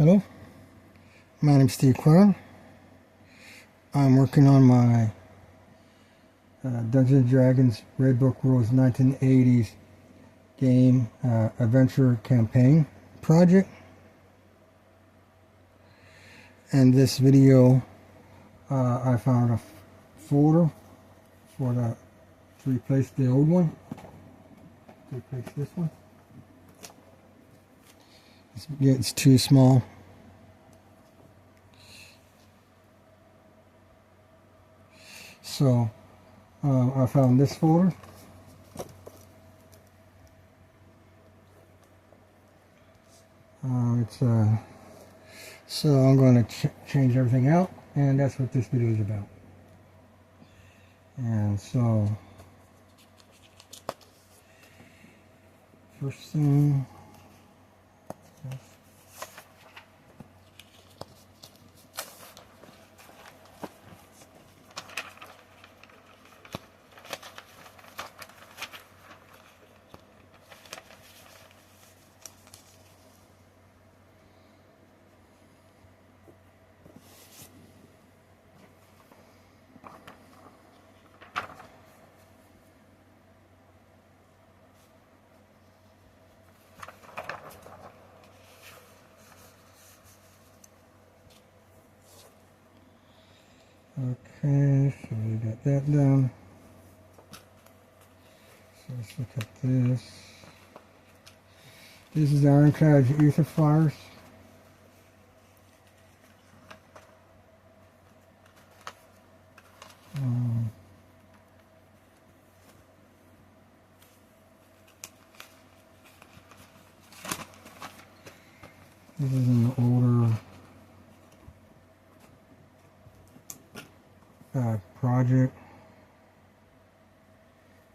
Hello, my name's Steve Quirrell. I'm working on my Dungeons & Dragons Red Book Rules 1980s game adventure campaign project. And this video, I found a folder to replace the old one. To replace this one. It's too small. So I found this folder. So I'm going to change everything out, and that's what this video is about. And so first thing. Okay, so we got that done. So let's look at this. This is the Ironclad Ether Flyers. This is an older project.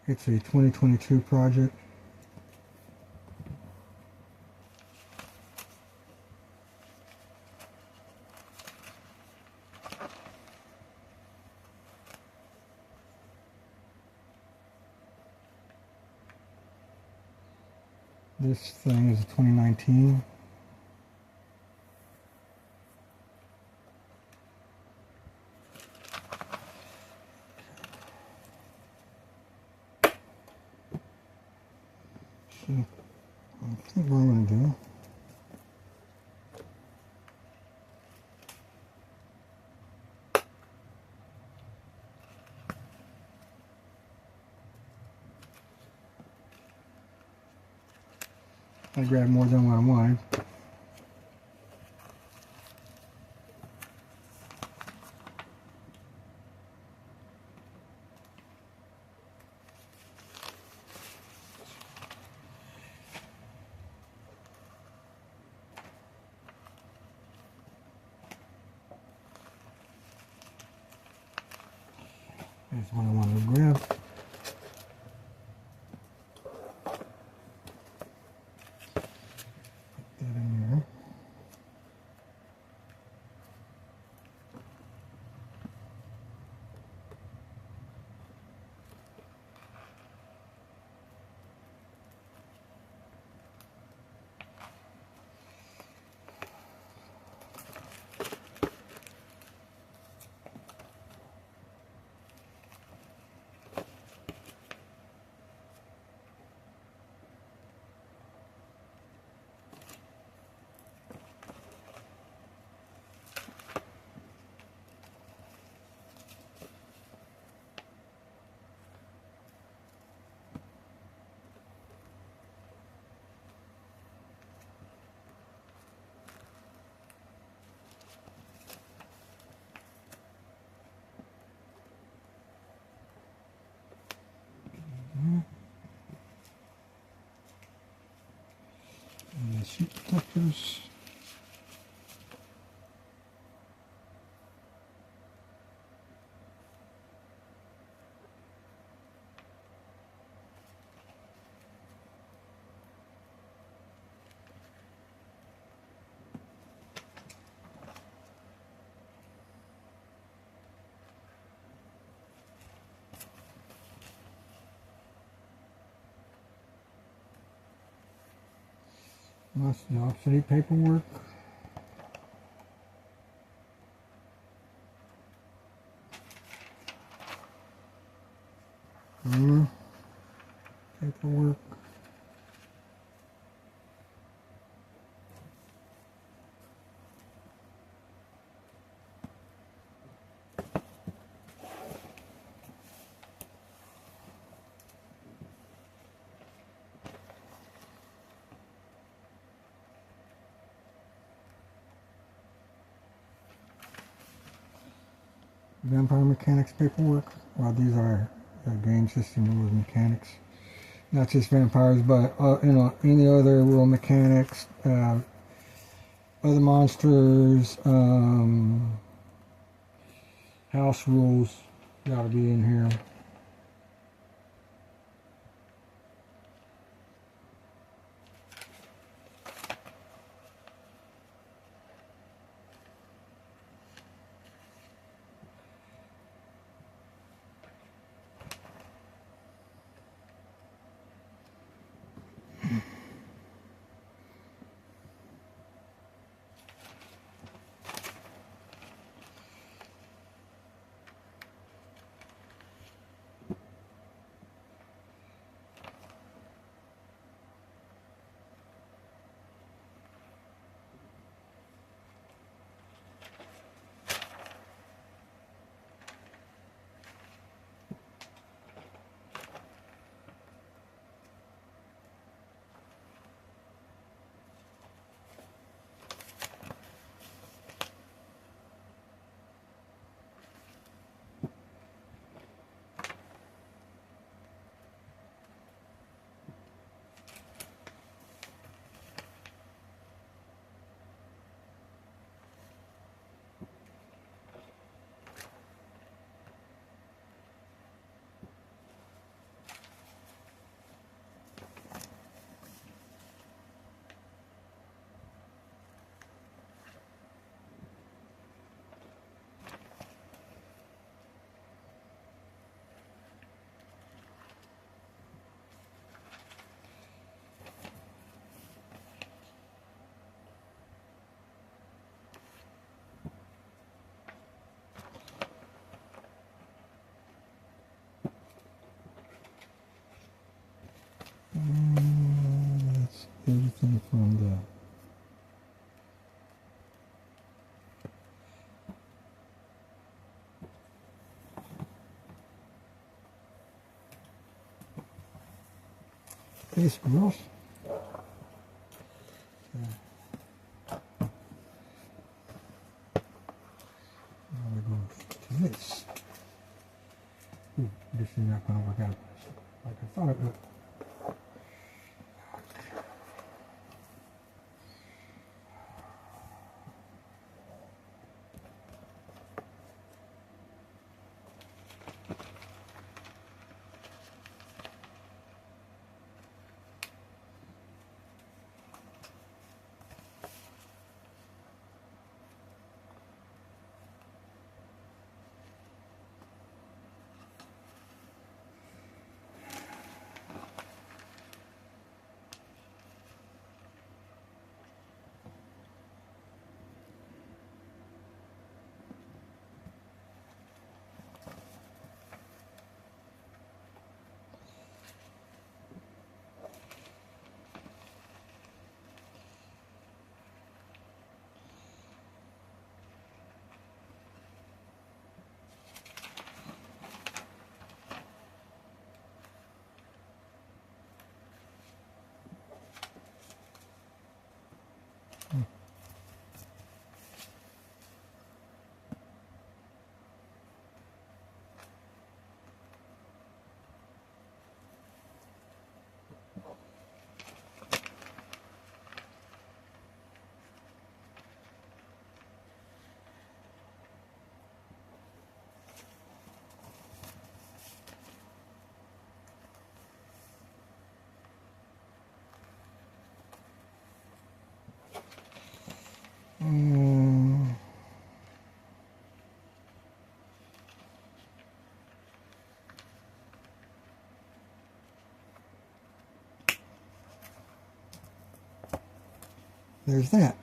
It's a 2022 project. This thing is 2019. So I think what I'm going to do, I grabbed more than what I wanted. Here's what I wanted to grab. Put that in there. And the sheet protectors. That's the obsolete paperwork. Vampire Mechanics paperwork. Well, these are the game system rules mechanics. Not just vampires, but you know, any other rule mechanics, other monsters, house rules gotta be in here. That's everything from the these girls. Now we go to this. Ooh, this is not going to work out like I thought it would. There's that.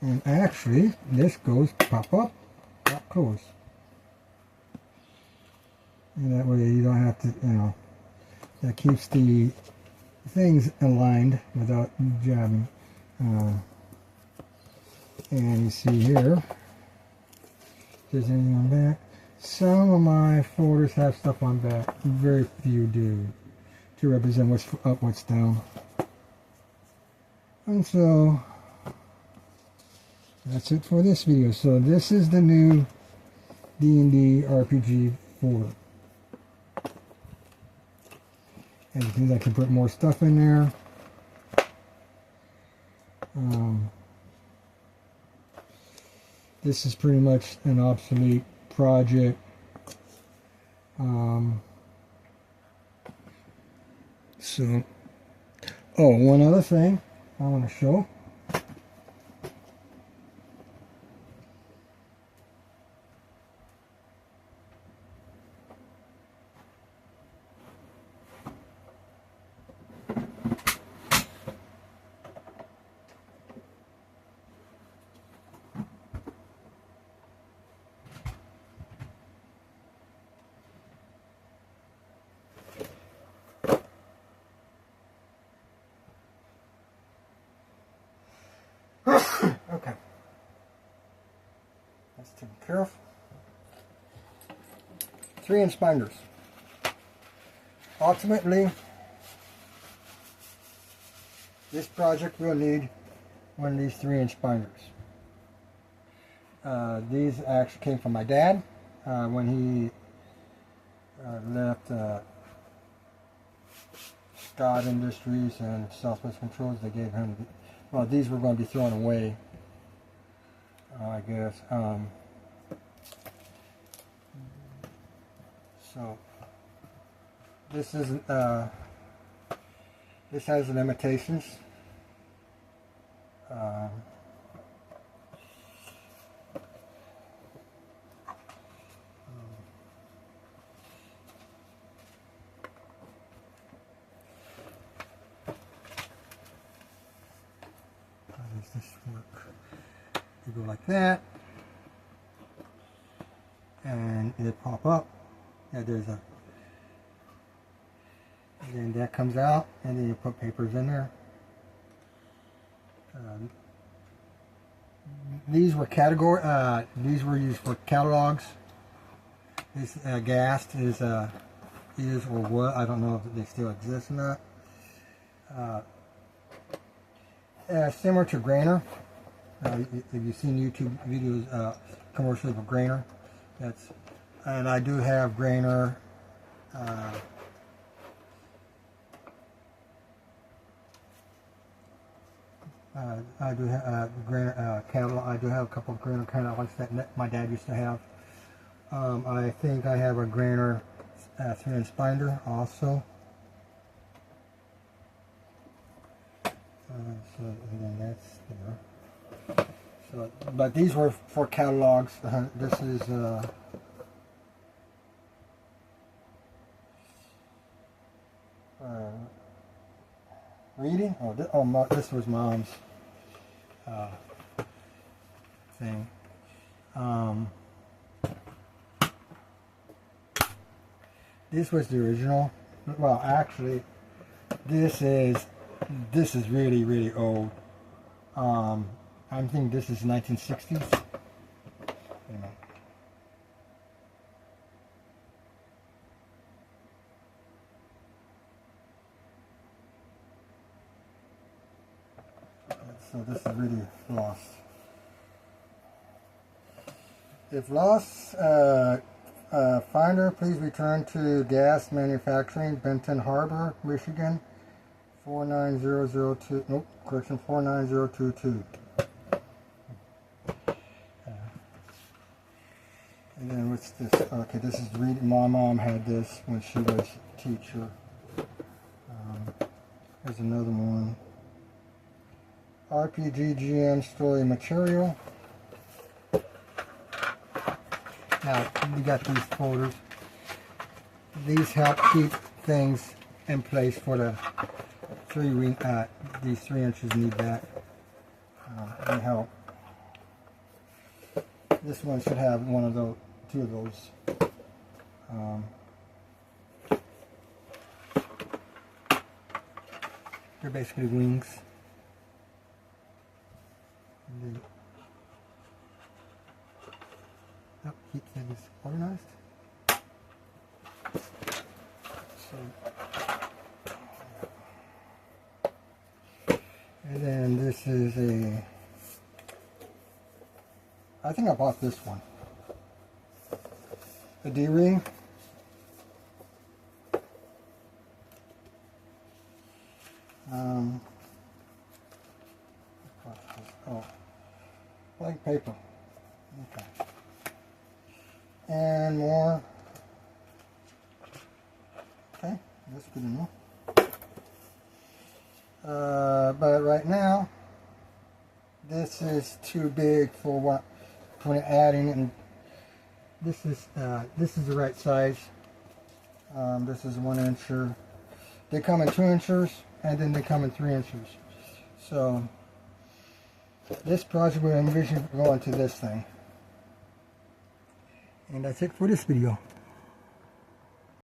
And actually, this goes pop up, pop close. And that way you don't have to, you know, that keeps the things aligned without jabbing. And you see here, if there's anything on back. Some of my folders have stuff on back. Very few do, to represent what's up, what's down. And so that's it for this video. So this is the new D&D RPG folder. And things I can put more stuff in there. This is pretty much an obsolete project. So, oh, one other thing I want to show. Okay. That's taken care of. 3-inch binders. Ultimately, this project will need one of these 3-inch binders. These actually came from my dad when he left Scott Industries and Southwest Controls. They gave him, well, these were going to be thrown away, I guess. So this is this has limitations. How does this work? You go like that, and it pop up. Yeah, there's a, and then that comes out, and then you put papers in there. These were these were used for catalogs. This Gast is or what, I don't know if they still exist or not. Similar to Grainer. If you've seen YouTube videos, commercials for Grainer, that's, and I do have Grainer. I do have Grainer catalog. I do have a couple of Grainer catalogs that my dad used to have. I think I have a Grainer 3-inch binder also. So again, that's there. So, but these were for catalogs. This is reading. Oh, this was Mom's thing. This was the original. Well, actually, this is really, really old. I think this is 1960s. You know. So this is really lost. If lost, finder, please return to Gas Manufacturing, Benton Harbor, Michigan, 49002. Nope, correction, 49022. And then what's this? Okay, this is reading. My mom had this when she was a teacher. There's another one. RPG GM story material. Now, we got these folders. These help keep things in place for the these 3 inches need that. They help. This one should have one of those, 2 of those. They're basically wings. Keep things organized. So, and then this is I think I bought this one. A D-ring. Oh, blank paper. Okay. And more. Okay, that's good enough. But right now, this is too big for what when adding, and this is the right size. This is 1 incher. They come in 2 inchers, and then they come in 3 inchers. So this project will envision going to this thing. And that's it for this video.